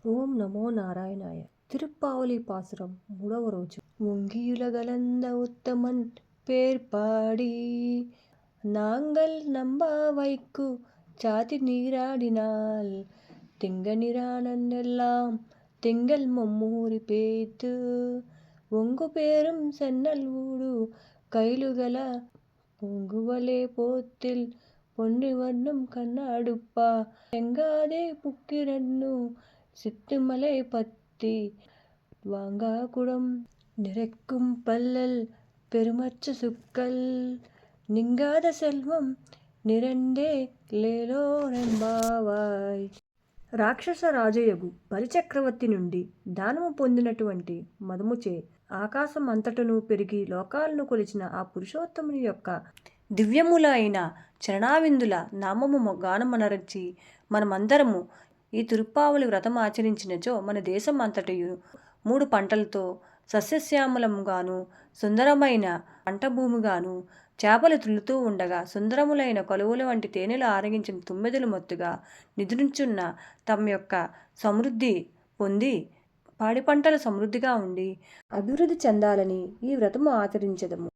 ఓం నమో నారాయణాయ. తిరుప్పావళి పాసురం 3వ రోజు. ஒங்கியுலகளந்த உத்தமன் பேர்பாடி நாங்கள் நம்பாவைக்கு சாதி நீராடினால் திங்கனிரானெல்லாம் திங்கள் மம்மூரி பேய்த்து ఒంగు పేరుం సెన్నల్ ఊడు కైలుగల పొంగువలే పోత్తిల్ పొన్నివర్ణం కన్నాడుప్ప తెంగాదే పుక్కిరన్ను சித்துமலை பத்தி வாங்காகுடம் நிறைக்கும் பல்லல் பெருமச்ச சுக்கல் నింగాద సెల్వం నిరండే లేలోరెంబావాయ్. రాక్షస రాజయగు బలిచక్రవర్తి నుండి దానము పొందినటువంటి మదముచే ఆకాశం అంతటను పెరిగి లోకాలను కొలిచిన ఆ పురుషోత్తముని యొక్క దివ్యముల అయిన చరణావిందుల నామము గానమనరచి మనమందరము ఈ తిరుప్పావళి వ్రతం ఆచరించినచో మన దేశం అంతటయు 3 పంటలతో సస్యశ్యామలముగాను సుందరమైన పంటభూమిగాను చేపలు తుల్లుతూ ఉండగా సుందరములైన కొలువుల వంటి తేనెలు ఆరగించిన తుమ్మెదలు మొత్తుగా నిద్రించున్న తమ యొక్క సమృద్ధి పొంది పాడి పంటలు సమృద్ధిగా ఉండి అభివృద్ధి చెందాలని ఈ వ్రతము ఆచరించదము.